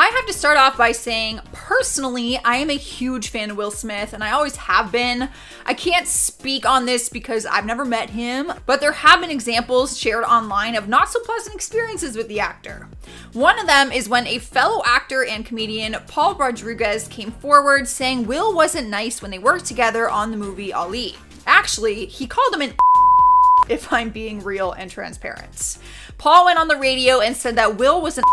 I have to start off by saying, personally, I am a huge fan of Will Smith, and I always have been. I can't speak on this because I've never met him, but there have been examples shared online of not so pleasant experiences with the actor. One of them is when a fellow actor and comedian, Paul Rodriguez, came forward saying Will wasn't nice when they worked together on the movie Ali. Actually, he called him an if I'm being real and transparent. Paul went on the radio and said that Will was an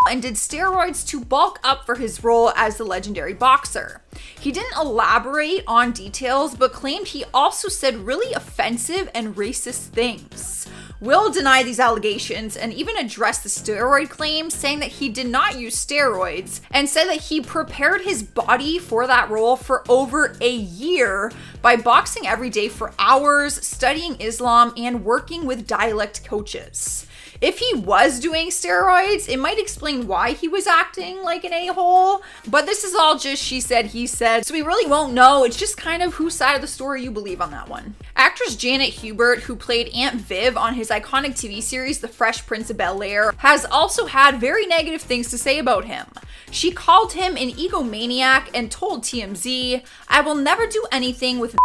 and did steroids to bulk up for his role as the legendary boxer. He didn't elaborate on details, but claimed he also said really offensive and racist things. Will denied these allegations and even addressed the steroid claim, saying that he did not use steroids and said that he prepared his body for that role for over a year by boxing every day for hours, studying Islam, and working with dialect coaches. If he was doing steroids, it might explain why he was acting like an a-hole, but this is all just she said, he said, so we really won't know. It's just kind of whose side of the story you believe on that one. Actress Janet Hubert, who played Aunt Viv on his iconic TV series The Fresh Prince of Bel-Air, has also had very negative things to say about him. She called him an egomaniac and told TMZ, "I will never do anything with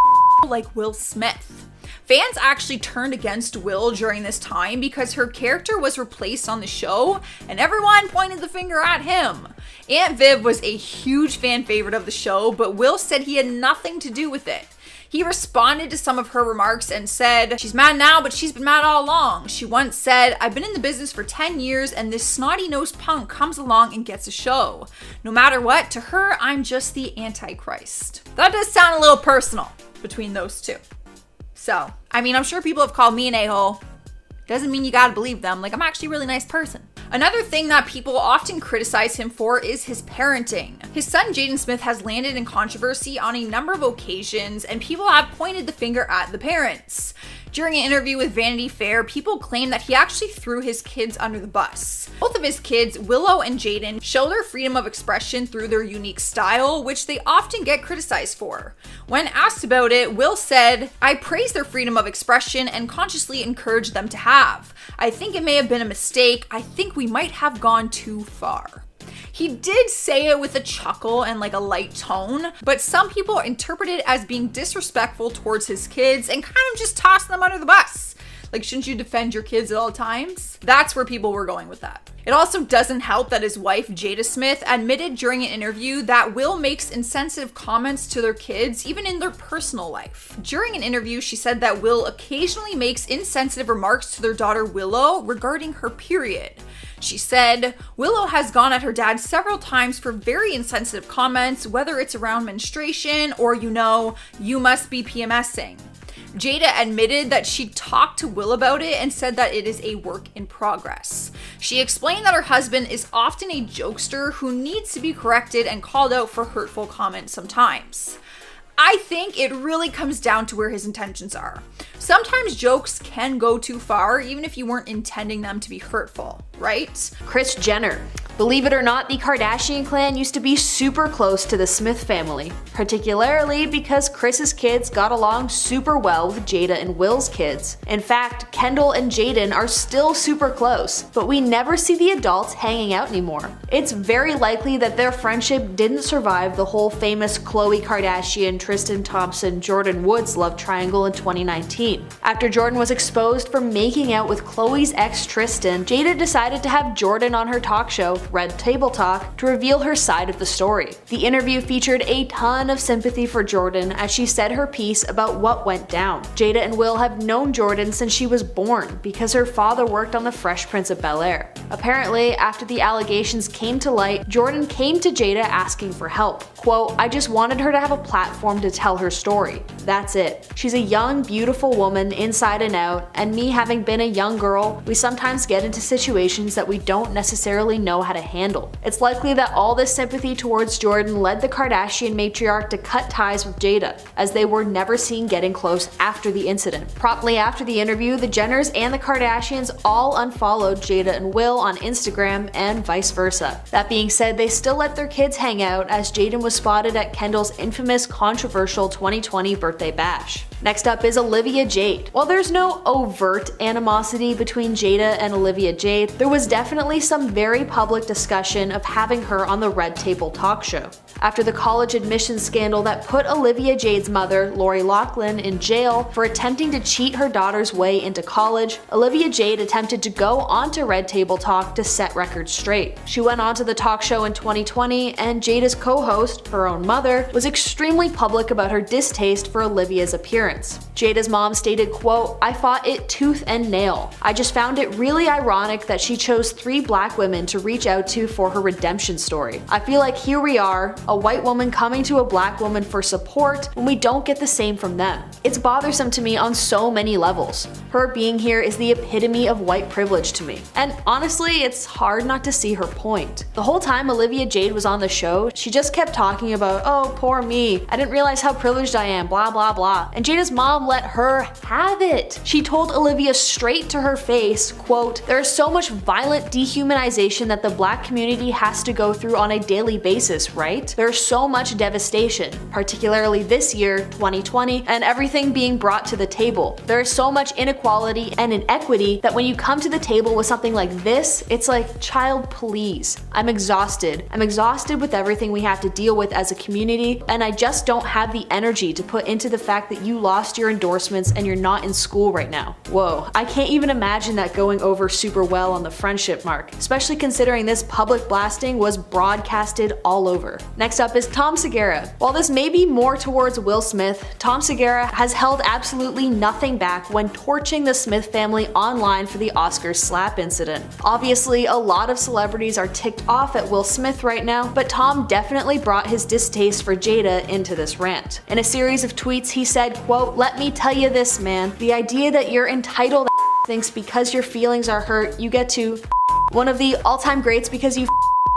like Will Smith." Fans actually turned against Will during this time because her character was replaced on the show and everyone pointed the finger at him. Aunt Viv was a huge fan favorite of the show, but Will said he had nothing to do with it. He responded to some of her remarks and said, "She's mad now, but she's been mad all along." She once said, "I've been in the business for 10 years and this snotty-nosed punk comes along and gets a show. No matter what, to her, I'm just the Antichrist." That does sound a little personal between those two. So, I mean, I'm sure people have called me an a-hole. Doesn't mean you gotta believe them. Like, I'm actually a really nice person. Another thing that people often criticize him for is his parenting. His son Jaden Smith has landed in controversy on a number of occasions, and people have pointed the finger at the parents. During an interview with Vanity Fair, people claim that he actually threw his kids under the bus. Both of his kids, Willow and Jaden, show their freedom of expression through their unique style, which they often get criticized for. When asked about it, Will said, "I praise their freedom of expression and consciously encourage them to have. I think it may have been a mistake. I think we might have gone too far." He did say it with a chuckle and like a light tone, but some people interpret it as being disrespectful towards his kids and kind of just tossing them under the bus. Like, shouldn't you defend your kids at all times? That's where people were going with that. It also doesn't help that his wife, Jada Smith, admitted during an interview that Will makes insensitive comments to their kids, even in their personal life. During an interview, she said that Will occasionally makes insensitive remarks to their daughter Willow regarding her period. She said, "Willow has gone at her dad several times for very insensitive comments, whether it's around menstruation or, you must be PMSing." Jada admitted that she talked to Will about it and said that it is a work in progress. She explained that her husband is often a jokester who needs to be corrected and called out for hurtful comments sometimes. I think it really comes down to where his intentions are. Sometimes jokes can go too far, even if you weren't intending them to be hurtful, right? Kris Jenner. Believe it or not, the Kardashian clan used to be super close to the Smith family, particularly because Kris's kids got along super well with Jada and Will's kids. In fact, Kendall and Jaden are still super close, but we never see the adults hanging out anymore. It's very likely that their friendship didn't survive the whole famous Khloe Kardashian, Tristan Thompson, Jordan Woods love triangle in 2019. After Jordan was exposed for making out with Khloe's ex Tristan, Jada decided to have Jordan on her talk show, Red Table Talk, to reveal her side of the story. The interview featured a ton of sympathy for Jordan as she said her piece about what went down. Jada and Will have known Jordan since she was born because her father worked on The Fresh Prince of Bel-Air. Apparently, after the allegations came to light, Jordan came to Jada asking for help. Quote, "I just wanted her to have a platform to tell her story. That's it. She's a young, beautiful woman inside and out, and me having been a young girl, we sometimes get into situations that we don't necessarily know how to handle." It's likely that all this sympathy towards Jordan led the Kardashian matriarch to cut ties with Jada, as they were never seen getting close after the incident. Promptly after the interview, the Jenners and the Kardashians all unfollowed Jada and Will on Instagram and vice versa. That being said, they still let their kids hang out as Jaden was spotted at Kendall's infamous controversial 2020 birthday bash. Next up is Olivia Jade. While there's no overt animosity between Jada and Olivia Jade, there was definitely some very public discussion of having her on the Red Table talk show. After the college admissions scandal that put Olivia Jade's mother, Lori Loughlin, in jail for attempting to cheat her daughter's way into college, Olivia Jade attempted to go onto Red Table Talk to set records straight. She went onto the talk show in 2020, and Jada's co-host, her own mother, was extremely public about her distaste for Olivia's appearance. Jada's mom stated, quote, "I fought it tooth and nail. I just found it really ironic that she chose 3 black women to reach out to for her redemption story. I feel like here we are, a white woman coming to a black woman for support when we don't get the same from them. It's bothersome to me on so many levels. Her being here is the epitome of white privilege to me." And honestly, it's hard not to see her point. The whole time Olivia Jade was on the show, she just kept talking about, "Oh, poor me. I didn't realize how privileged I am, blah blah blah." And Jada's mom let her have it. She told Olivia straight to her face, quote, "There is so much violent dehumanization that the black community has to go through on a daily basis, right? There's so much devastation, particularly this year, 2020, and everything being brought to the table. There is so much inequality and inequity that when you come to the table with something like this, it's like, child, please. I'm exhausted. I'm exhausted with everything we have to deal with as a community, and I just don't have the energy to put into the fact that you lost your endorsements and you're not in school right now." Whoa, I can't even imagine that going over super well on the friendship mark, especially considering this public blasting was broadcasted all over. Next up is Tom Segura. While this may be more towards Will Smith, Tom Segura has held absolutely nothing back when torching the Smith family online for the Oscars slap incident. Obviously, a lot of celebrities are ticked off at Will Smith right now, but Tom definitely brought his distaste for Jada into this rant. In a series of tweets, he said, quote, "Let me tell you this, man. The idea that you're entitled thinks because your feelings are hurt, you get to one of the all-time greats because you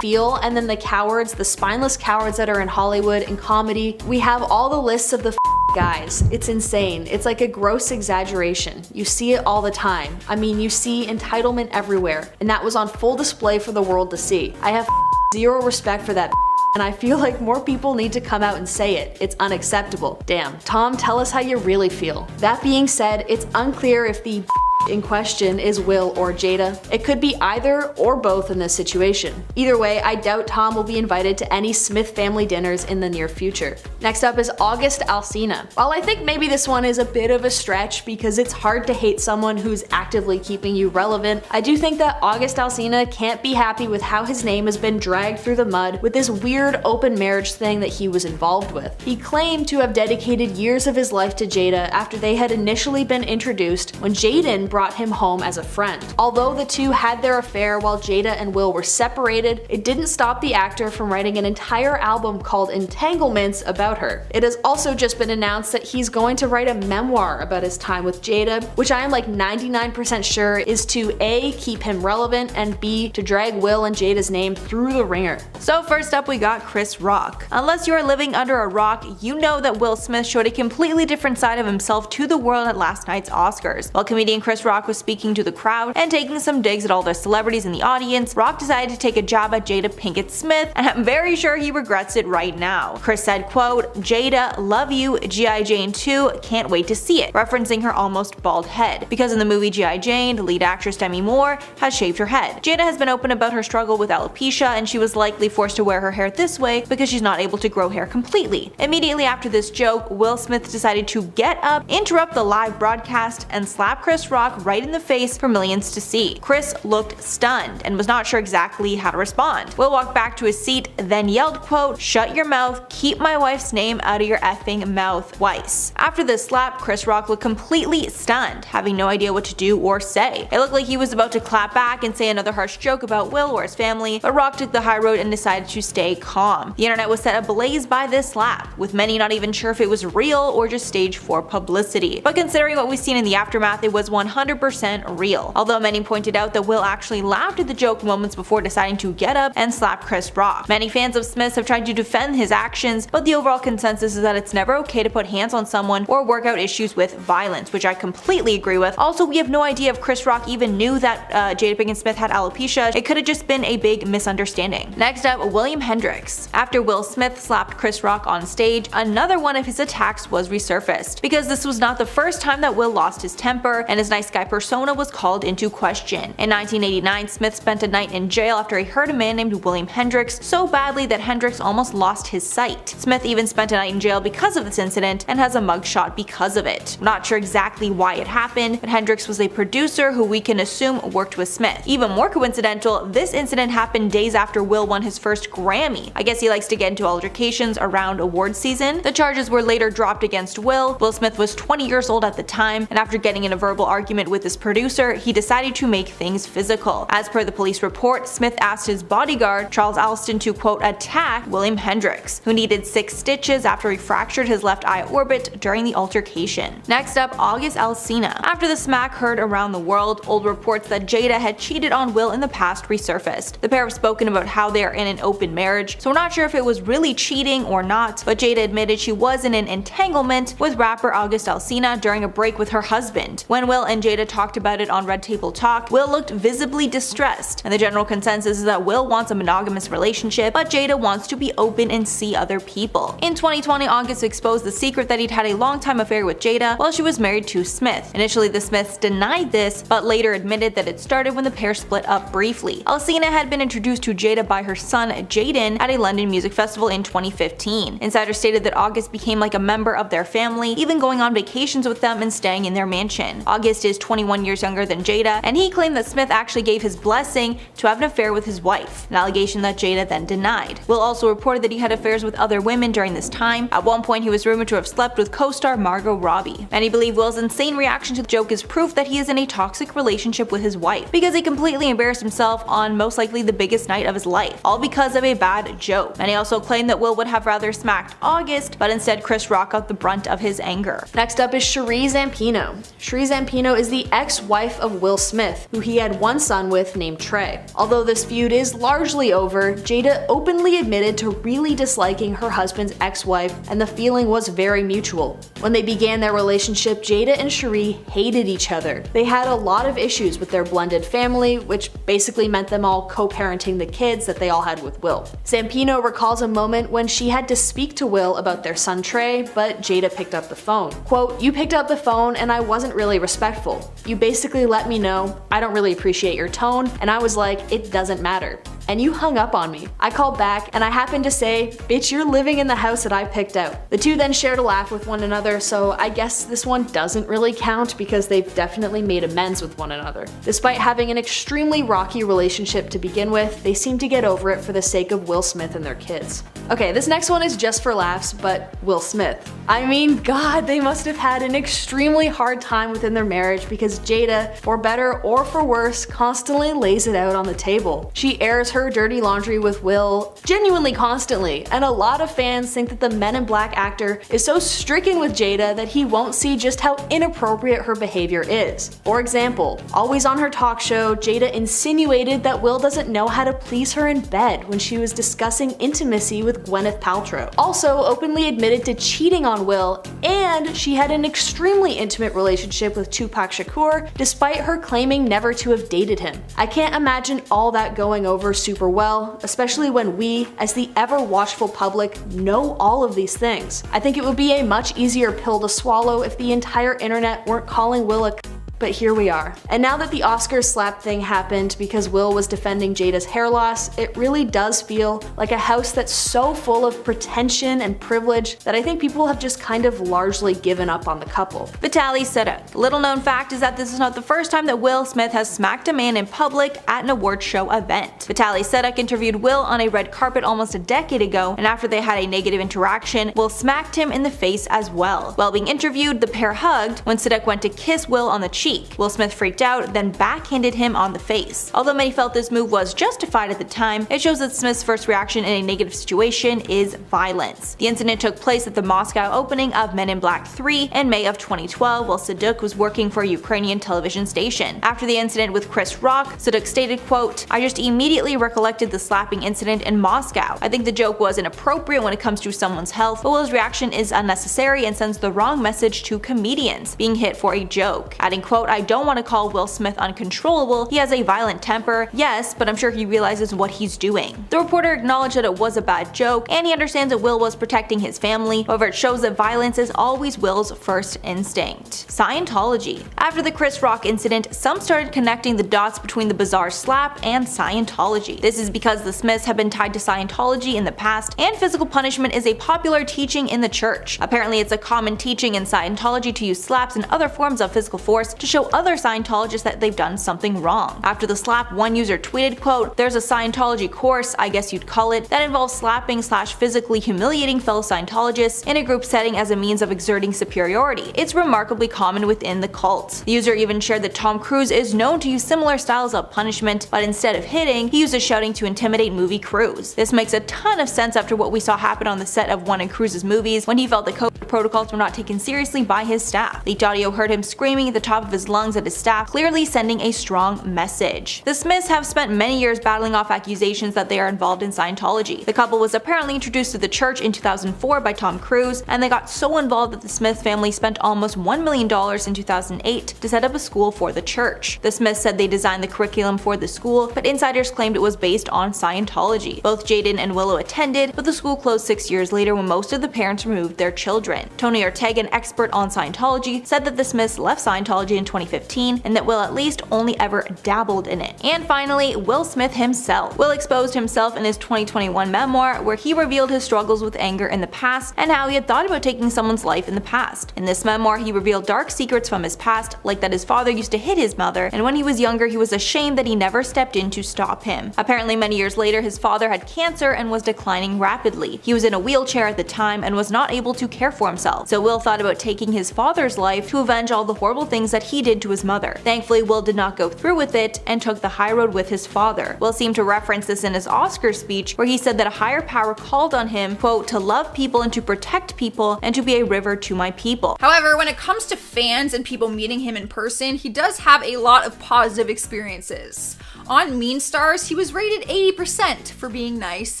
feel, and then the cowards, the spineless cowards that are in Hollywood and comedy. We have all the lists of the guys. It's insane. It's like a gross exaggeration. You see it all the time. I mean, you see entitlement everywhere, and that was on full display for the world to see. I have zero respect for that, and I feel like more people need to come out and say it. It's unacceptable." Damn. Tom, tell us how you really feel. That being said, it's unclear if the in question is Will or Jada. It could be either or both in this situation. Either way, I doubt Tom will be invited to any Smith family dinners in the near future. Next up is August Alsina. While I think maybe this one is a bit of a stretch because it's hard to hate someone who's actively keeping you relevant, I do think that August Alsina can't be happy with how his name has been dragged through the mud with this weird open marriage thing that he was involved with. He claimed to have dedicated years of his life to Jada after they had initially been introduced when Jaden brought him home as a friend. Although the two had their affair while Jada and Will were separated, it didn't stop the actor from writing an entire album called Entanglements about her. It has also just been announced that he's going to write a memoir about his time with Jada, which I am like 99% sure is to A, keep him relevant, and B, to drag Will and Jada's name through the ringer. So first up we got Chris Rock. Unless you are living under a rock, you know that Will Smith showed a completely different side of himself to the world at last night's Oscars. While comedian Chris Rock was speaking to the crowd and taking some digs at all the celebrities in the audience, Rock decided to take a jab at Jada Pinkett Smith, and I'm very sure he regrets it right now. Chris said, quote, "Jada, love you, G.I. Jane 2, can't wait to see it," referencing her almost bald head. Because in the movie G.I. Jane, the lead actress Demi Moore has shaved her head. Jada has been open about her struggle with alopecia, and she was likely forced to wear her hair this way because she's not able to grow hair completely. Immediately after this joke, Will Smith decided to get up, interrupt the live broadcast, and slap Chris Rock right in the face for millions to see. Chris looked stunned and was not sure exactly how to respond. Will walked back to his seat, then yelled, quote, "Shut your mouth, keep my wife's name out of your effing mouth," twice. After this slap, Chris Rock looked completely stunned, having no idea what to do or say. It looked like he was about to clap back and say another harsh joke about Will or his family, but Rock took the high road and decided to stay calm. The internet was set ablaze by this slap, with many not even sure if it was real or just staged for publicity. But considering what we've seen in the aftermath, it was 100% 100% real, although many pointed out that Will actually laughed at the joke moments before deciding to get up and slap Chris Rock. Many fans of Smith's have tried to defend his actions, but the overall consensus is that it's never okay to put hands on someone or work out issues with violence, which I completely agree with. Also, we have no idea if Chris Rock even knew that Jada Pinkett Smith had alopecia. It could have just been a big misunderstanding. Next up, William Hendricks. After Will Smith slapped Chris Rock on stage, another one of his attacks was resurfaced, because this was not the first time that Will lost his temper and his nice guy persona was called into question. In 1989, Smith spent a night in jail after he hurt a man named William Hendricks so badly that Hendricks almost lost his sight. Smith even spent a night in jail because of this incident and has a mugshot because of it. I'm not sure exactly why it happened, but Hendricks was a producer who we can assume worked with Smith. Even more coincidental, this incident happened days after Will won his first Grammy. I guess he likes to get into altercations around award season. The charges were later dropped against Will. Will Smith was 20 years old at the time, and after getting in a verbal argument with his producer, he decided to make things physical. As per the police report, Smith asked his bodyguard, Charles Alston, to quote, attack William Hendricks, who needed 6 stitches after he fractured his left eye orbit during the altercation. Next up, August Alsina. After the smack heard around the world, old reports that Jada had cheated on Will in the past resurfaced. The pair have spoken about how they are in an open marriage, so we're not sure if it was really cheating or not, but Jada admitted she was in an entanglement with rapper August Alsina during a break with her husband. When Will and Jada talked about it on Red Table Talk, Will looked visibly distressed, and the general consensus is that Will wants a monogamous relationship, but Jada wants to be open and see other people. In 2020, August exposed the secret that he'd had a long-time affair with Jada while she was married to Smith. Initially, the Smiths denied this, but later admitted that it started when the pair split up briefly. Alsina had been introduced to Jada by her son Jaden at a London music festival in 2015. Insiders stated that August became like a member of their family, even going on vacations with them and staying in their mansion. August is 21 years younger than Jada, and he claimed that Smith actually gave his blessing to have an affair with his wife, an allegation that Jada then denied. Will also reported that he had affairs with other women during this time. At one point, he was rumored to have slept with co-star Margot Robbie. Many believe Will's insane reaction to the joke is proof that he is in a toxic relationship with his wife, because he completely embarrassed himself on most likely the biggest night of his life, all because of a bad joke. Many also claim that Will would have rather smacked August, but instead Chris Rock got the brunt of his anger. Next up is Shere Zampino. Shere Zampino is the ex-wife of Will Smith, who he had one son with named Trey. Although this feud is largely over, Jada openly admitted to really disliking her husband's ex-wife, and the feeling was very mutual. When they began their relationship, Jada and Shere hated each other. They had a lot of issues with their blended family, which basically meant them all co-parenting the kids that they all had with Will. Zampino recalls a moment when she had to speak to Will about their son Trey, but Jada picked up the phone. Quote, "You picked up the phone and I wasn't really respectful. You basically let me know, I don't really appreciate your tone, and I was like, it doesn't matter. And you hung up on me. I called back and I happened to say, bitch, you're living in the house that I picked out." The two then shared a laugh with one another, so I guess this one doesn't really count because they've definitely made amends with one another. Despite having an extremely rocky relationship to begin with, they seem to get over it for the sake of Will Smith and their kids. Okay, this next one is just for laughs, but Will Smith. I mean, God, they must have had an extremely hard time within their marriage because Jada, for better or for worse, constantly lays it out on the table. She airs her dirty laundry with Will genuinely constantly, and a lot of fans think that the Men in Black actor is so stricken with Jada that he won't see just how inappropriate her behavior is. For example, always on her talk show, Jada insinuated that Will doesn't know how to please her in bed when she was discussing intimacy with Gwyneth Paltrow. Also openly admitted to cheating on Will, and she had an extremely intimate relationship with Tupac Shakur despite her claiming never to have dated him. I can't imagine all that going over super well, especially when we, as the ever watchful public, know all of these things. I think it would be a much easier pill to swallow if the entire internet weren't calling Will a but here we are. And now that the Oscars slap thing happened because Will was defending Jada's hair loss, it really does feel like a house that's so full of pretension and privilege that I think people have just kind of largely given up on the couple. Vitaly Seduk. The little known fact is that this is not the first time that Will Smith has smacked a man in public at an award show event. Vitaly Seduk interviewed Will on a red carpet almost a decade ago, and after they had a negative interaction, Will smacked him in the face as well. While being interviewed, the pair hugged when Seduk went to kiss Will on the cheek. cheek. Will Smith freaked out, then backhanded him on the face. Although many felt this move was justified at the time, it shows that Smith's first reaction in a negative situation is violence. The incident took place at the Moscow opening of Men in Black 3 in May of 2012 while Saduk was working for a Ukrainian television station. After the incident with Chris Rock, Saduk stated, quote, "I just immediately recollected the slapping incident in Moscow. I think the joke was inappropriate when it comes to someone's health, but Will's reaction is unnecessary and sends the wrong message to comedians being hit for a joke." Adding, quote, "I don't want to call Will Smith uncontrollable. He has a violent temper, yes, but I'm sure he realizes what he's doing." The reporter acknowledged that it was a bad joke, and he understands that Will was protecting his family. However, it shows that violence is always Will's first instinct. Scientology. After the Chris Rock incident, some started connecting the dots between the bizarre slap and Scientology. This is because the Smiths have been tied to Scientology in the past, and physical punishment is a popular teaching in the church. Apparently, it's a common teaching in Scientology to use slaps and other forms of physical force to show other Scientologists that they've done something wrong. After the slap, one user tweeted, quote, "There's a Scientology course, I guess you'd call it, that involves slapping/physically humiliating fellow Scientologists in a group setting as a means of exerting superiority. It's remarkably common within the cult." The user even shared that Tom Cruise is known to use similar styles of punishment, but instead of hitting, he uses shouting to intimidate movie crews. This makes a ton of sense after what we saw happen on the set of one of Cruise's movies when he felt the COVID protocols were not taken seriously by his staff. Leaked audio heard him screaming at the top of his lungs at his staff, clearly sending a strong message. The Smiths have spent many years battling off accusations that they are involved in Scientology. The couple was apparently introduced to the church in 2004 by Tom Cruise, and they got so involved that the Smith family spent almost $1 million in 2008 to set up a school for the church. The Smiths said they designed the curriculum for the school, but insiders claimed it was based on Scientology. Both Jaden and Willow attended, but the school closed 6 years later when most of the parents removed their children. Tony Ortega, an expert on Scientology, said that the Smiths left Scientology in 2015 and that Will at least only ever dabbled in it. And finally, Will Smith himself. Will exposed himself in his 2021 memoir where he revealed his struggles with anger in the past and how he had thought about taking someone's life in the past. In this memoir, he revealed dark secrets from his past, like that his father used to hit his mother, and when he was younger he was ashamed that he never stepped in to stop him. Apparently many years later his father had cancer and was declining rapidly. He was in a wheelchair at the time and was not able to care for himself, so Will thought about taking his father's life to avenge all the horrible things that he did to his mother. Thankfully, Will did not go through with it and took the high road with his father. Will seemed to reference this in his Oscar speech where he said that a higher power called on him, quote, "to love people and to protect people and to be a river to my people." However, when it comes to fans and people meeting him in person, he does have a lot of positive experiences. On Mean Stars, he was rated 80% for being nice,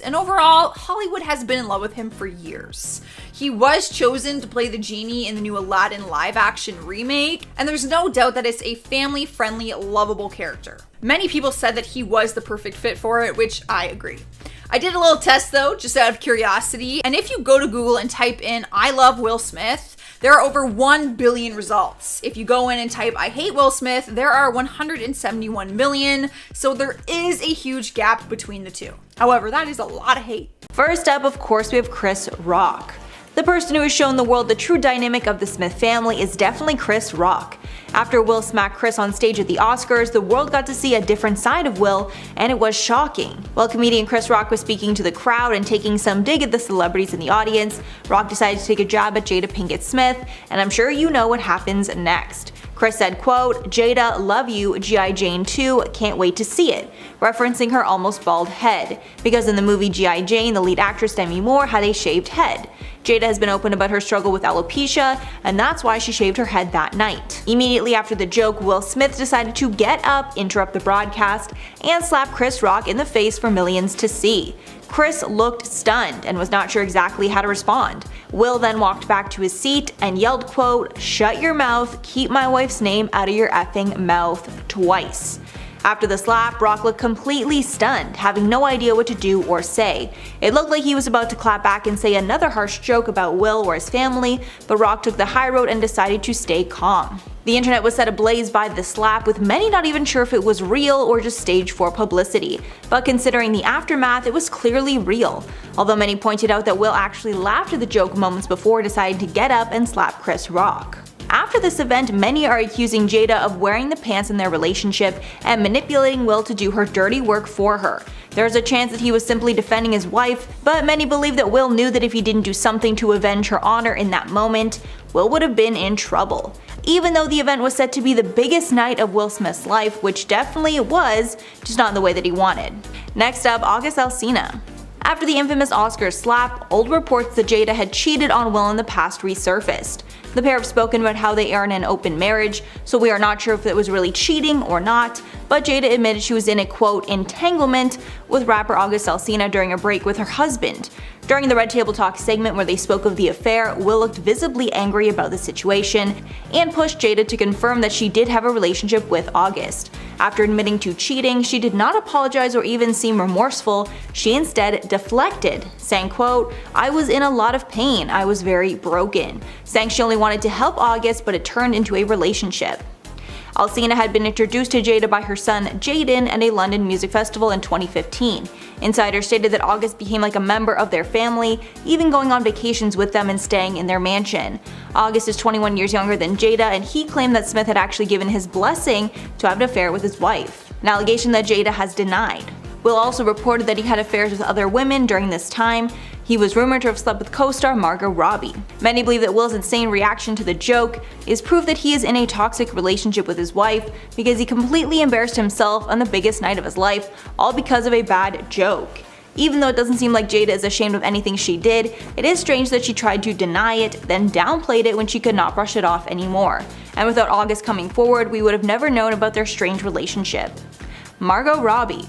and overall, Hollywood has been in love with him for years. He was chosen to play the genie in the new Aladdin live-action remake, and there's no doubt that it's a family-friendly, lovable character. Many people said that he was the perfect fit for it, which I agree. I did a little test though, just out of curiosity, and if you go to Google and type in "I love Will Smith," there are over 1 billion results. If you go in and type "I hate Will Smith," there are 171 million, so there is a huge gap between the two. However, that is a lot of hate. First up, of course, we have Chris Rock. The person who has shown the world the true dynamic of the Smith family is definitely Chris Rock. After Will smacked Chris on stage at the Oscars, the world got to see a different side of Will, and it was shocking. While comedian Chris Rock was speaking to the crowd and taking some dig at the celebrities in the audience, Rock decided to take a jab at Jada Pinkett Smith, and I'm sure you know what happens next. Chris said, quote, "Jada, love you, G.I. Jane 2, can't wait to see it," referencing her almost bald head, because in the movie G.I. Jane, the lead actress Demi Moore had a shaved head. Jada has been open about her struggle with alopecia, and that's why she shaved her head that night. Immediately after the joke, Will Smith decided to get up, interrupt the broadcast, and slap Chris Rock in the face for millions to see. Chris looked stunned and was not sure exactly how to respond. Will then walked back to his seat and yelled, quote, "Shut your mouth, keep my wife's name out of your effing mouth," twice. After the slap, Rock looked completely stunned, having no idea what to do or say. It looked like he was about to clap back and say another harsh joke about Will or his family, but Rock took the high road and decided to stay calm. The internet was set ablaze by the slap, with many not even sure if it was real or just staged for publicity. But considering the aftermath, it was clearly real. Although many pointed out that Will actually laughed at the joke moments before deciding to get up and slap Chris Rock. After this event, many are accusing Jada of wearing the pants in their relationship and manipulating Will to do her dirty work for her. There's a chance that he was simply defending his wife, but many believe that Will knew that if he didn't do something to avenge her honor in that moment, Will would have been in trouble. even though the event was said to be the biggest night of Will Smith's life, which definitely it was, just not in the way that he wanted. Next up, August Alsina. After the infamous Oscars slap, old reports that Jada had cheated on Will in the past resurfaced. The pair have spoken about how they are in an open marriage, so we are not sure if it was really cheating or not, but Jada admitted she was in a quote entanglement with rapper August Alsina during a break with her husband. During the Red Table Talk segment where they spoke of the affair, Will looked visibly angry about the situation and pushed Jada to confirm that she did have a relationship with August. After admitting to cheating, she did not apologize or even seem remorseful. She instead deflected, saying, quote, "I was in a lot of pain, I was very broken," saying she only wanted to help August, but it turned into a relationship. Alsina had been introduced to Jada by her son Jaden at a London music festival in 2015. Insiders stated that August became like a member of their family, even going on vacations with them and staying in their mansion. August is 21 years younger than Jada, and he claimed that Smith had actually given his blessing to have an affair with his wife, an allegation that Jada has denied. Will also reported that he had affairs with other women during this time. He was rumored to have slept with co-star Margot Robbie. Many believe that Will's insane reaction to the joke is proof that he is in a toxic relationship with his wife because he completely embarrassed himself on the biggest night of his life, all because of a bad joke. Even though it doesn't seem like Jada is ashamed of anything she did, it is strange that she tried to deny it, then downplayed it when she could not brush it off anymore. And without August coming forward, we would have never known about their strange relationship. Margot Robbie.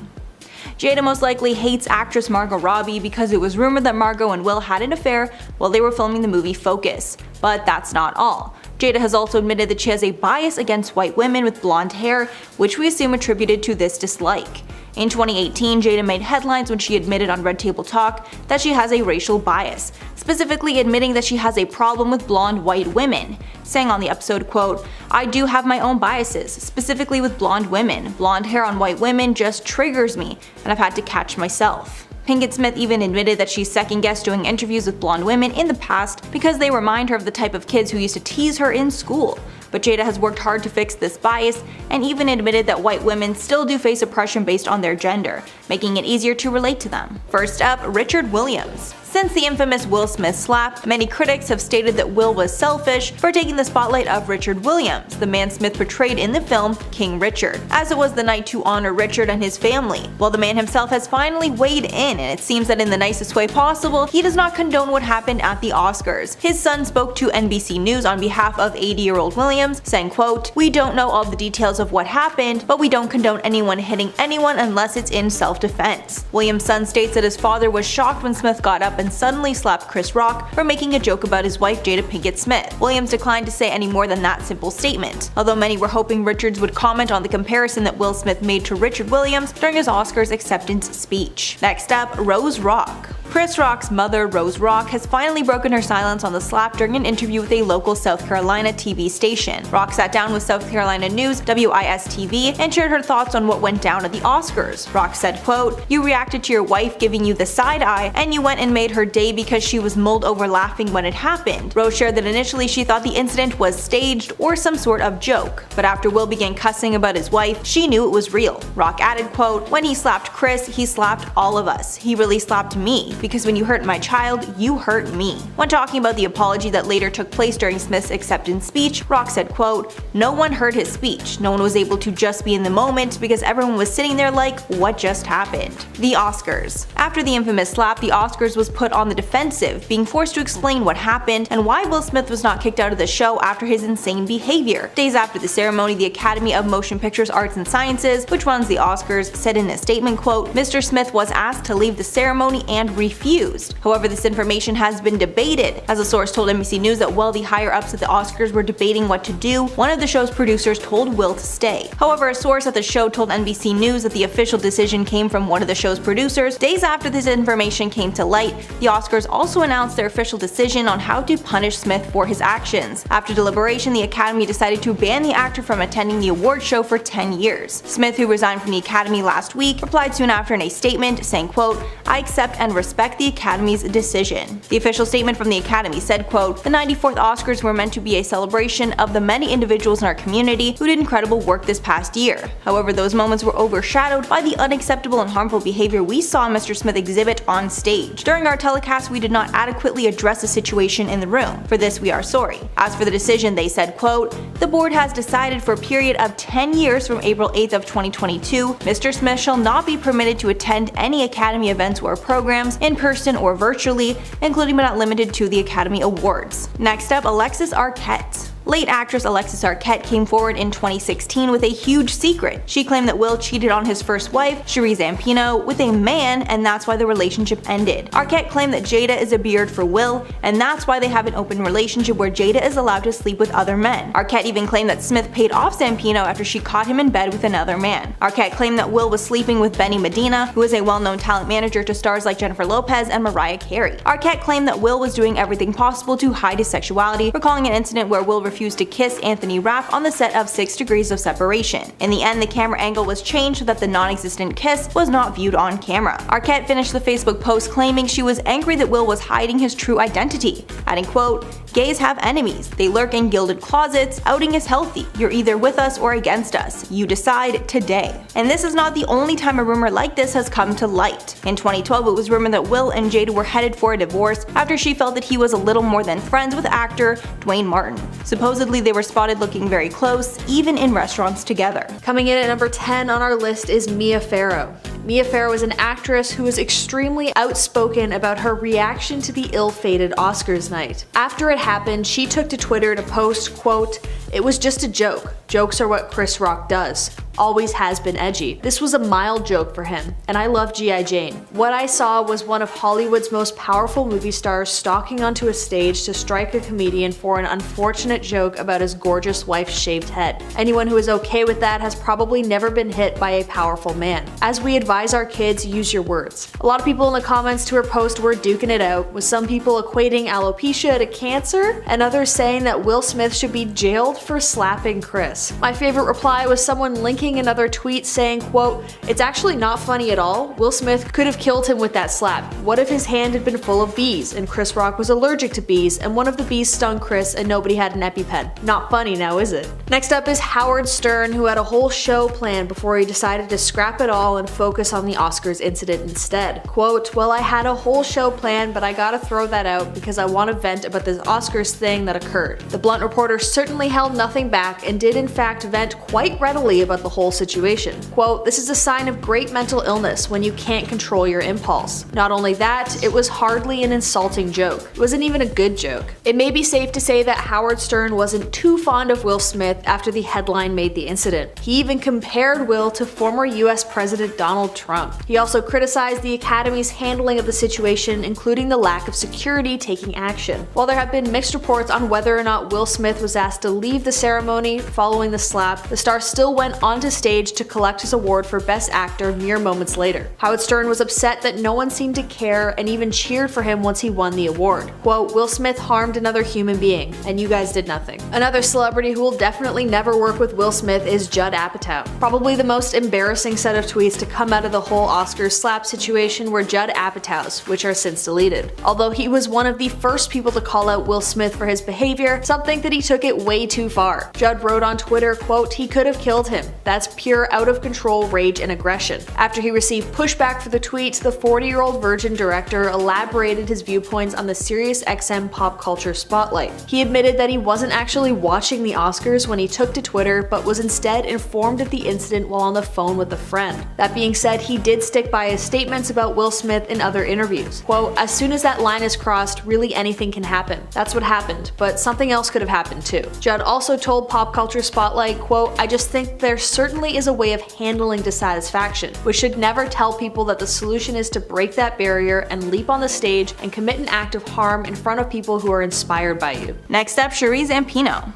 Jada most likely hates actress Margot Robbie because it was rumored that Margot and Will had an affair while they were filming the movie Focus. But that's not all. Jada has also admitted that she has a bias against white women with blonde hair, which we assume attributed to this dislike. In 2018, Jada made headlines when she admitted on Red Table Talk that she has a racial bias, specifically admitting that she has a problem with blonde white women, saying on the episode, quote, "I do have my own biases, specifically with blonde women. Blonde hair on white women just triggers me, and I've had to catch myself." Pinkett Smith even admitted that she second-guessed doing interviews with blonde women in the past because they remind her of the type of kids who used to tease her in school. But Jada has worked hard to fix this bias and even admitted that white women still do face oppression based on their gender, making it easier to relate to them. First up, Richard Williams. Since the infamous Will Smith slap, many critics have stated that Will was selfish for taking the spotlight of Richard Williams, the man Smith portrayed in the film King Richard, as it was the night to honor Richard and his family. While the man himself has finally weighed in, and it seems that in the nicest way possible, he does not condone what happened at the Oscars. His son spoke to NBC News on behalf of 80-year-old Williams, saying, quote, "We don't know all the details of what happened, but we don't condone anyone hitting anyone unless it's in self-defense." Williams' son states that his father was shocked when Smith got up and suddenly slapped Chris Rock for making a joke about his wife Jada Pinkett Smith. Williams declined to say any more than that simple statement, although many were hoping Richards would comment on the comparison that Will Smith made to Richard Williams during his Oscars acceptance speech. Next up, Rose Rock. Chris Rock's mother, Rose Rock, has finally broken her silence on the slap during an interview with a local South Carolina TV station. Rock sat down with South Carolina News, WIS-TV, and shared her thoughts on what went down at the Oscars. Rock said, quote, "You reacted to your wife giving you the side eye, and you went and made her day because she was mulled over laughing when it happened." Rose shared that initially she thought the incident was staged or some sort of joke, but after Will began cussing about his wife, she knew it was real. Rock added, quote, "When he slapped Chris, he slapped all of us. He really slapped me, because when you hurt my child, you hurt me." When talking about the apology that later took place during Smith's acceptance speech, Rock said, quote, "No one heard his speech. No one was able to just be in the moment because everyone was sitting there like, what just happened?" The Oscars. After the infamous slap, the Oscars was put on the defensive, being forced to explain what happened and why Will Smith was not kicked out of the show after his insane behavior. Days after the ceremony, the Academy of Motion Pictures Arts and Sciences, which runs the Oscars, said in a statement, quote, "Mr. Smith was asked to leave the ceremony and refused. However, this information has been debated, as a source told NBC News that while the higher-ups at the Oscars were debating what to do, one of the show's producers told Will to stay. However, a source at the show told NBC News that the official decision came from one of the show's producers. Days after this information came to light, the Oscars also announced their official decision on how to punish Smith for his actions. After deliberation, the Academy decided to ban the actor from attending the award show for 10 years. Smith, who resigned from the Academy last week, replied soon after in a statement, saying, quote, "I accept and respect respect the Academy's decision. The official statement from the Academy said, quote, "The 94th Oscars were meant to be a celebration of the many individuals in our community who did incredible work this past year. However, those moments were overshadowed by the unacceptable and harmful behavior we saw Mr. Smith exhibit on stage. During our telecast, we did not adequately address the situation in the room. For this, we are sorry." As for the decision, they said, quote, "The board has decided for a period of 10 years from April 8th of 2022, Mr. Smith shall not be permitted to attend any Academy events or programs, in person or virtually, including but not limited to the Academy Awards." Next up, Alevis Arquette. Late actress Alevis Arquette came forward in 2016 with a huge secret. She claimed that Will cheated on his first wife, Shere Zampino, with a man, and that's why the relationship ended. Arquette claimed that Jada is a beard for Will, and that's why they have an open relationship where Jada is allowed to sleep with other men. Arquette even claimed that Smith paid off Zampino after she caught him in bed with another man. Arquette claimed that Will was sleeping with Benny Medina, who is a well-known talent manager to stars like Jennifer Lopez and Mariah Carey. Arquette claimed that Will was doing everything possible to hide his sexuality, recalling an incident where Will refused to kiss Anthony Rapp on the set of 6 Degrees of Separation. In the end, the camera angle was changed so that the non-existent kiss was not viewed on camera. Arquette finished the Facebook post claiming she was angry that Will was hiding his true identity, adding, quote, "Gays have enemies. They lurk in gilded closets. Outing is healthy. You're either with us or against us. You decide today." And this is not the only time a rumor like this has come to light. In 2012, it was rumored that Will and Jada were headed for a divorce after she felt that he was a little more than friends with actor Dwayne Martin. Supposedly, they were spotted looking very close, even in restaurants together. Coming in at number 10 on our list is Mia Farrow. Mia Farrow is an actress who was extremely outspoken about her reaction to the ill-fated Oscars night. After it happened, she took to Twitter to post, quote, "It was just a joke. Jokes are what Chris Rock does. Always has been edgy. This was a mild joke for him, and I love G.I. Jane. What I saw was one of Hollywood's most powerful movie stars stalking onto a stage to strike a comedian for an unfortunate joke about his gorgeous wife's shaved head. Anyone who is okay with that has probably never been hit by a powerful man. As we advise our kids, use your words." A lot of people in the comments to her post were duking it out, with some people equating alopecia to cancer, and others saying that Will Smith should be jailed for slapping Chris. My favorite reply was someone linking another tweet saying, quote, "It's actually not funny at all. Will Smith could have killed him with that slap. What if his hand had been full of bees and Chris Rock was allergic to bees and one of the bees stung Chris and nobody had an EpiPen? Not funny now, is it?" Next up is Howard Stern, who had a whole show planned before he decided to scrap it all and focus on the Oscars incident instead. Quote, "Well, I had a whole show planned, but I gotta throw that out because I want to vent about this Oscars thing that occurred." The blunt reporter certainly held nothing back and did in fact vent quite readily about the whole situation. Quote, "This is a sign of great mental illness when you can't control your impulse. Not only that, it was hardly an insulting joke. It wasn't even a good joke." It may be safe to say that Howard Stern wasn't too fond of Will Smith after the headline made the incident. He even compared Will to former US President Donald Trump. He also criticized the Academy's handling of the situation, including the lack of security taking action. While there have been mixed reports on whether or not Will Smith was asked to leave the ceremony following the slap, the star still went onto stage to collect his award for Best Actor mere moments later. Howard Stern was upset that no one seemed to care and even cheered for him once he won the award. Quote, "Will Smith harmed another human being, and you guys did nothing." Another celebrity who will definitely never work with Will Smith is Judd Apatow. Probably the most embarrassing set of tweets to come out of the whole Oscars slap situation were Judd Apatow's, which are since deleted. Although he was one of the first people to call out Will Smith for his behavior, something that he took it way too far. Judd wrote on Twitter, quote, "He could have killed him. That's pure out-of-control rage and aggression." After he received pushback for the tweet, the 40-year-old Virgin director elaborated his viewpoints on the SiriusXM pop culture spotlight. He admitted that he wasn't actually watching the Oscars when he took to Twitter, but was instead informed of the incident while on the phone with a friend. That being said, he did stick by his statements about Will Smith in other interviews. Quote, "As soon as that line is crossed, really anything can happen. That's what happened, but something else could have happened too." Judd also told Pop Culture Spotlight, quote, "I just think there certainly is a way of handling dissatisfaction. We should never tell people that the solution is to break that barrier and leap on the stage and commit an act of harm in front of people who are inspired by you." Next up, Shere Zampino.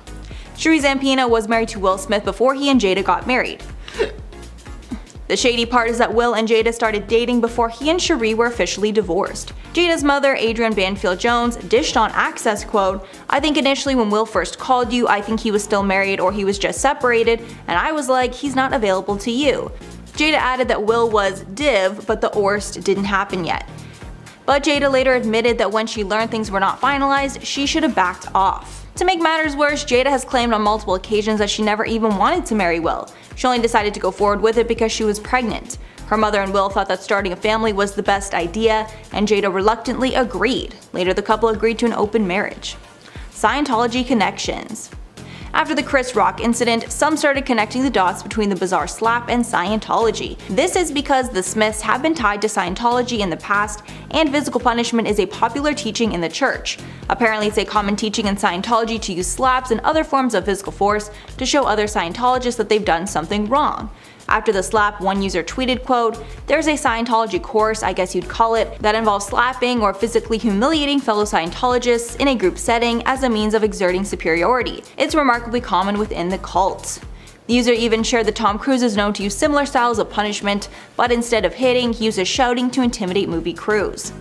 Shere Zampino was married to Will Smith before he and Jada got married. The shady part is that Will and Jada started dating before he and Shere were officially divorced. Jada's mother, Adrienne Banfield-Jones, dished on Access, quote, "I think initially when Will first called you, I think he was still married or he was just separated, and I was like, he's not available to you." Jada added that Will was div, but the divorce didn't happen yet. but Jada later admitted that when she learned things were not finalized, she should have backed off. To make matters worse, Jada has claimed on multiple occasions that she never even wanted to marry Will. She only decided to go forward with it because she was pregnant. Her mother and Will thought that starting a family was the best idea, and Jada reluctantly agreed. Later, the couple agreed to an open marriage. Scientology connections. After the Chris Rock incident, some started connecting the dots between the bizarre slap and Scientology. This is because the Smiths have been tied to Scientology in the past, and physical punishment is a popular teaching in the church. Apparently, it's a common teaching in Scientology to use slaps and other forms of physical force to show other Scientologists that they've done something wrong. After the slap, one user tweeted, quote, "There's a Scientology course, I guess you'd call it, that involves slapping or physically humiliating fellow Scientologists in a group setting as a means of exerting superiority. It's remarkably common within the cult." The user even shared that Tom Cruise is known to use similar styles of punishment, but instead of hitting, he uses shouting to intimidate movie crews.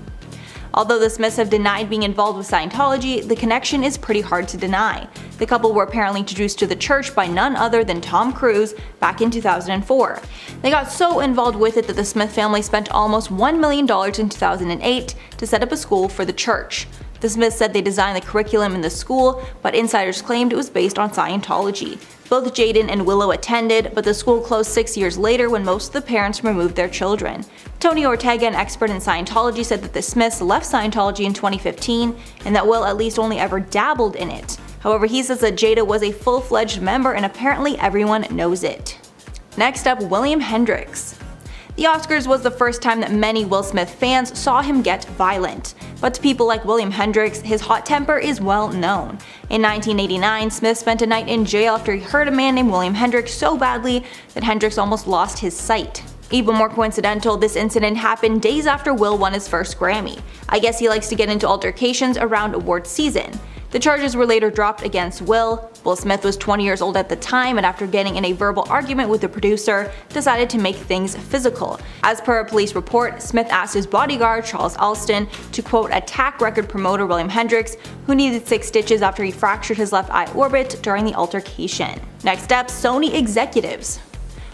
Although the Smiths have denied being involved with Scientology, the connection is pretty hard to deny. The couple were apparently introduced to the church by none other than Tom Cruise back in 2004. They got so involved with it that the Smith family spent almost $1 million in 2008 to set up a school for the church. The Smiths said they designed the curriculum in the school, but insiders claimed it was based on Scientology. Both Jaden and Willow attended, but the school closed 6 years later when most of the parents removed their children. Tony Ortega, an expert in Scientology, said that the Smiths left Scientology in 2015 and that Will at least only ever dabbled in it. However, he says that Jada was a full-fledged member and apparently everyone knows it. Next up, William Hendrix. The Oscars was the first time that many Will Smith fans saw him get violent. But to people like William Hendrix, his hot temper is well known. In 1989, Smith spent a night in jail after he hurt a man named William Hendrix so badly that Hendrix almost lost his sight. Even more coincidental, this incident happened days after Will won his first Grammy. I guess he likes to get into altercations around award season. The charges were later dropped against Will. Will Smith was 20 years old at the time, and after getting in a verbal argument with the producer, decided to make things physical. As per a police report, Smith asked his bodyguard, Charles Alston, to quote attack record promoter William Hendrix, who needed 6 stitches after he fractured his left eye orbit during the altercation. Next up, Sony executives.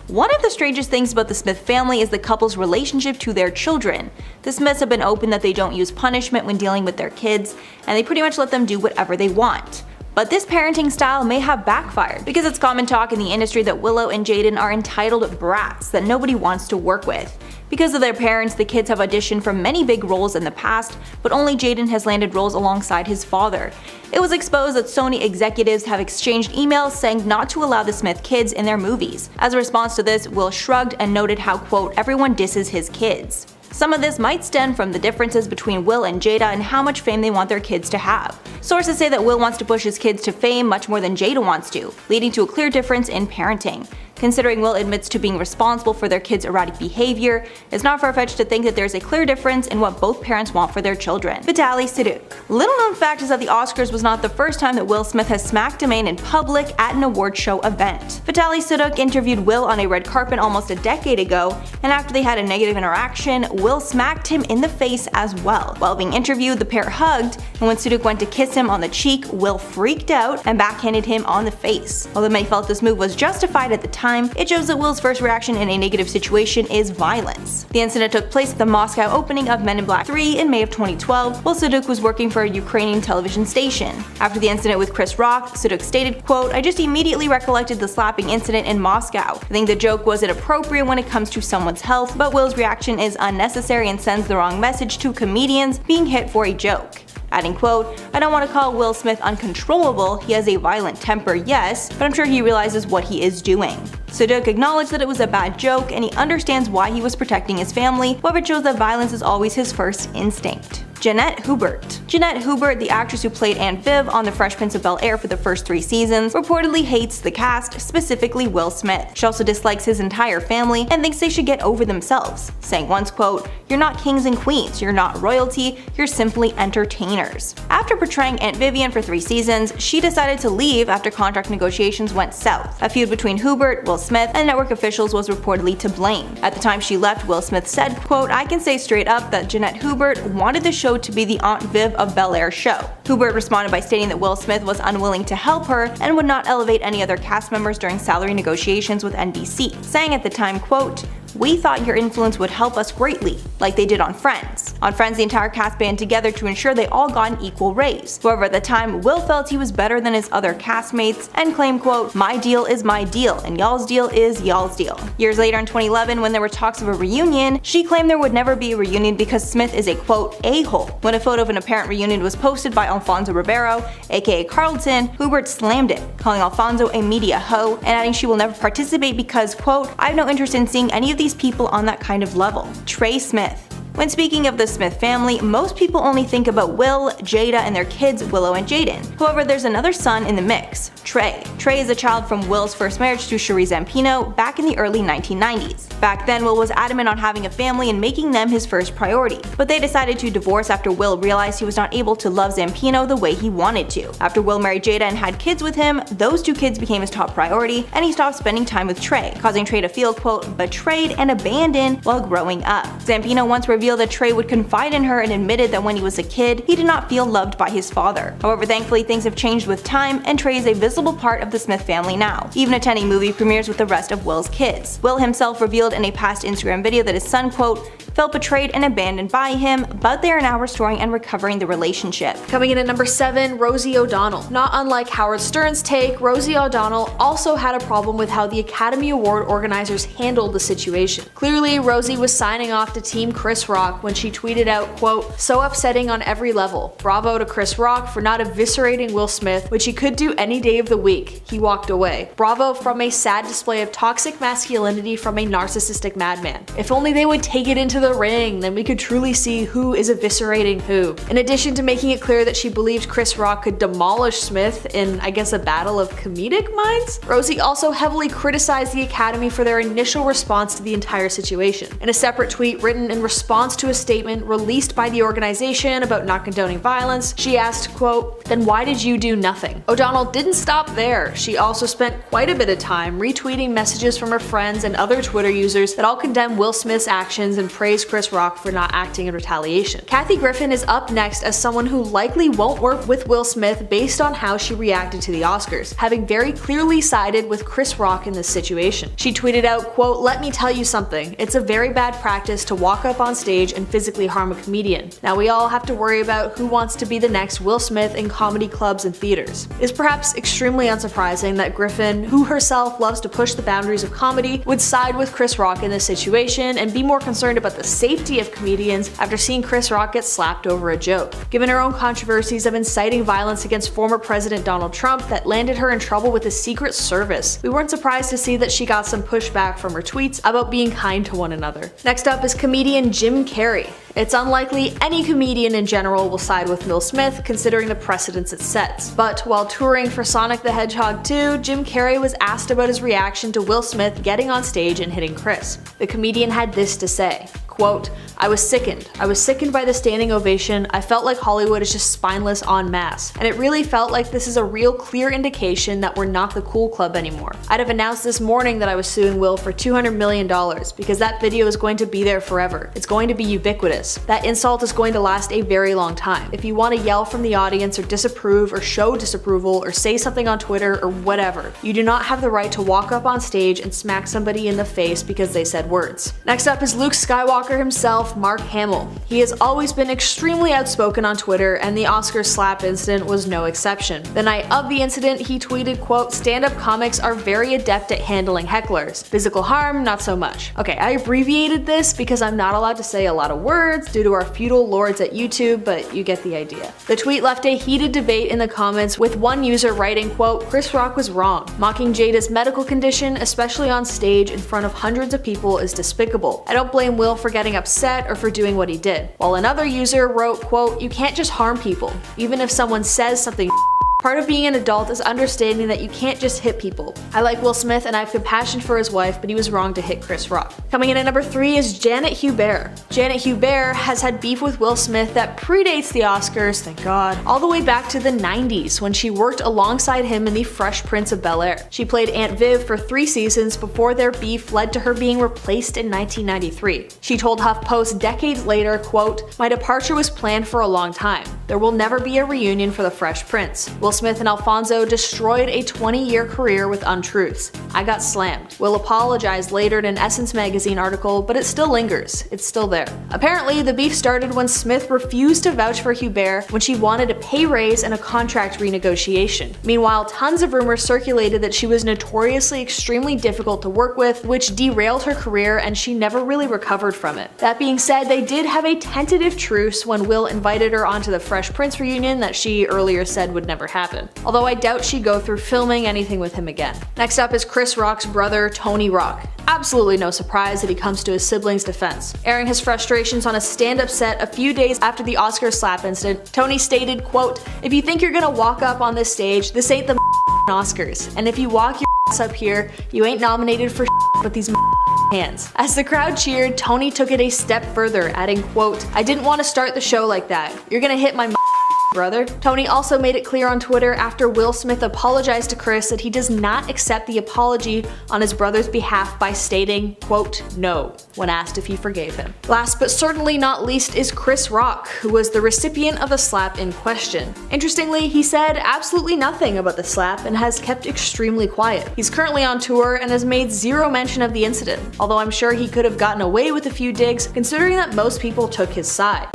One of the strangest things about the Smith family is the couple's relationship to their children. The Smiths have been open that they don't use punishment when dealing with their kids, and they pretty much let them do whatever they want. But this parenting style may have backfired, because it's common talk in the industry that Willow and Jaden are entitled brats that nobody wants to work with. Because of their parents, the kids have auditioned for many big roles in the past, but only Jaden has landed roles alongside his father. It was exposed that Sony executives have exchanged emails saying not to allow the Smith kids in their movies. As a response to this, Will shrugged and noted how, quote, everyone disses his kids. Some of this might stem from the differences between Will and Jada and how much fame they want their kids to have. Sources say that Will wants to push his kids to fame much more than Jada wants to, leading to a clear difference in parenting. Considering Will admits to being responsible for their kids' erratic behavior, it's not far-fetched to think that there's a clear difference in what both parents want for their children. Vitaly Siduk. Little known fact is that the Oscars was not the first time that Will Smith has smacked a man in public at an award show event. Vitaly Siduk interviewed Will on a red carpet almost a decade ago, and after they had a negative interaction, Will smacked him in the face as well. While being interviewed, the pair hugged, and when Siduk went to kiss him on the cheek, Will freaked out and backhanded him on the face. Although many felt this move was justified at the time, it shows that Will's first reaction in a negative situation is violence. The incident took place at the Moscow opening of Men in Black 3 in May of 2012, while Siduk was working for a Ukrainian television station. After the incident with Chris Rock, Siduk stated, quote, I just immediately recollected the slapping incident in Moscow. I think the joke was inappropriate when it comes to someone's health, but Will's reaction is unnecessary and sends the wrong message to comedians being hit for a joke. Adding, quote, I don't want to call Will Smith uncontrollable, he has a violent temper, yes, but I'm sure he realizes what he is doing. Siduk acknowledged that it was a bad joke and he understands why he was protecting his family, however it shows that violence is always his first instinct. Jeanette Hubert. Jeanette Hubert, the actress who played Aunt Viv on The Fresh Prince of Bel-Air for the first 3 seasons, reportedly hates the cast, specifically Will Smith. She also dislikes his entire family and thinks they should get over themselves, saying once, quote, you're not kings and queens, you're not royalty, you're simply entertainers. After portraying Aunt Vivian for 3 seasons, she decided to leave after contract negotiations went south. A feud between Hubert, Will Smith, and network officials was reportedly to blame. At the time she left, Will Smith said, quote, I can say straight up that Jeanette Hubert wanted the show to be the Aunt Viv of Bel-Air show. Hubert responded by stating that Will Smith was unwilling to help her and would not elevate any other cast members during salary negotiations with NBC, saying at the time, quote, we thought your influence would help us greatly, like they did on Friends. Friends. On Friends, the entire cast band together to ensure they all got an equal raise. However, at the time, Will felt he was better than his other castmates and claimed, quote, "My deal is my deal and y'all's deal is y'all's deal." Years later in 2011, when there were talks of a reunion, she claimed there would never be a reunion because Smith is a, quote, "a-hole." When a photo of an apparent reunion was posted by Alfonso Ribeiro, aka Carlton, Hubert slammed it, calling Alfonso a media hoe and adding she will never participate because, quote, "I have no interest in seeing any of these people on that kind of level." Trey Smith. When speaking of the Smith family, most people only think about Will, Jada, and their kids Willow and Jaden. However, there's another son in the mix, Trey. Trey is a child from Will's first marriage to Shere Zampino back in the early 1990s. Back then, Will was adamant on having a family and making them his first priority, but they decided to divorce after Will realized he was not able to love Zampino the way he wanted to. After Will married Jada and had kids with him, those two kids became his top priority, and he stopped spending time with Trey, causing Trey to feel, quote, "betrayed and abandoned" while growing up. Zampino once revealed that Trey would confide in her and admitted that when he was a kid, he did not feel loved by his father. However, thankfully things have changed with time, and Trey is a visible part of the Smith family now, even attending movie premieres with the rest of Will's kids. Will himself revealed in a past Instagram video that his son, quote, "felt betrayed and abandoned by him, but they are now restoring and recovering the relationship." Coming in at number 7, Rosie O'Donnell. Not unlike Howard Stern's take, Rosie O'Donnell also had a problem with how the Academy Award organizers handled the situation. Clearly, Rosie was signing off to Team Chris Rock when she tweeted out, quote, "So upsetting on every level. Bravo to Chris Rock for not eviscerating Will Smith, which he could do any day of the week. He walked away. Bravo from a sad display of toxic masculinity from a narcissistic madman. If only they would take it into the ring, then we could truly see who is eviscerating who." In addition to making it clear that she believed Chris Rock could demolish Smith in, I guess, a battle of comedic minds, Rosie also heavily criticized the Academy for their initial response to the entire situation. In a separate tweet written in response to a statement released by the organization about not condoning violence, she asked, quote, "Then why did you do nothing?" O'Donnell didn't stop there. She also spent quite a bit of time retweeting messages from her friends and other Twitter users that all condemn Will Smith's actions and praise Chris Rock for not acting in retaliation. Kathy Griffin is up next as someone who likely won't work with Will Smith based on how she reacted to the Oscars, having very clearly sided with Chris Rock in this situation. She tweeted out, quote, "Let me tell you something. It's a very bad practice to walk up on stage and physically harm a comedian. Now we all have to worry about who wants to be the next Will Smith in comedy clubs and theaters." It's perhaps extremely unsurprising that Griffin, who herself loves to push the boundaries of comedy, would side with Chris Rock in this situation and be more concerned about the safety of comedians after seeing Chris Rock get slapped over a joke. Given her own controversies of inciting violence against former President Donald Trump that landed her in trouble with the Secret Service, we weren't surprised to see that she got some pushback from her tweets about being kind to one another. Next up is comedian Jim Carrey. It's unlikely any comedian in general will side with Will Smith considering the precedents it sets. But while touring for Sonic the Hedgehog 2, Jim Carrey was asked about his reaction to Will Smith getting on stage and hitting Chris. The comedian had this to say, quote, "I was sickened. I was sickened by the standing ovation. I felt like Hollywood is just spineless en masse. And it really felt like this is a real clear indication that we're not the cool club anymore. I'd have announced this morning that I was suing Will for $200 million because that video is going to be there forever. It's going to be ubiquitous. That insult is going to last a very long time. If you want to yell from the audience or disapprove or show disapproval or say something on Twitter or whatever, you do not have the right to walk up on stage and smack somebody in the face because they said words." Next up is Luke Skywalker himself, Mark Hamill. He has always been extremely outspoken on Twitter, and the Oscar slap incident was no exception. The night of the incident, he tweeted, quote, "Stand-up comics are very adept at handling hecklers. Physical harm, not so much." Okay, I abbreviated this because I'm not allowed to say a lot of words due to our feudal lords at YouTube, but you get the idea. The tweet left a heated debate in the comments, with one user writing, quote, "Chris Rock was wrong. Mocking Jada's medical condition, especially on stage in front of hundreds of people, is despicable. I don't blame Will for getting upset or for doing what he did." While another user wrote, quote, "You can't just harm people. Even if someone says something Part of being an adult is understanding that you can't just hit people. I like Will Smith and I have compassion for his wife, but he was wrong to hit Chris Rock." Coming in at number 3 is Janet Hubert. Janet Hubert has had beef with Will Smith that predates the Oscars, thank God, all the way back to the 90s when she worked alongside him in The Fresh Prince of Bel-Air. She played Aunt Viv for 3 seasons before their beef led to her being replaced in 1993. She told HuffPost decades later, quote, "My departure was planned for a long time. There will never be a reunion for The Fresh Prince. Will Smith and Alfonso destroyed a 20-year career with untruths. I got slammed. Will apologized later in an Essence magazine article, but it still lingers. It's still there. Apparently, the beef started when Smith refused to vouch for Hubert when she wanted a pay raise and a contract renegotiation. Meanwhile, tons of rumors circulated that she was notoriously extremely difficult to work with, which derailed her career and she never really recovered from it. That being said, they did have a tentative truce when Will invited her onto the Fresh Prince reunion that she earlier said would never happen. Although I doubt she'd go through filming anything with him again. Next up is Chris Rock's brother, Tony Rock. Absolutely no surprise that he comes to his sibling's defense. Airing his frustrations on a stand-up set a few days after the Oscar slap incident, Tony stated, quote, "If you think you're gonna walk up on this stage, this ain't the Oscars. And if you walk your ass up here, you ain't nominated for with these hands." As the crowd cheered, Tony took it a step further, adding, quote, "I didn't want to start the show like that. You're gonna hit my brother." Tony also made it clear on Twitter after Will Smith apologized to Chris that he does not accept the apology on his brother's behalf by stating, quote, "No," when asked if he forgave him. Last but certainly not least is Chris Rock, who was the recipient of the slap in question. Interestingly, he said absolutely nothing about the slap and has kept extremely quiet. He's currently on tour and has made zero mention of the incident, although I'm sure he could have gotten away with a few digs considering that most people took his side.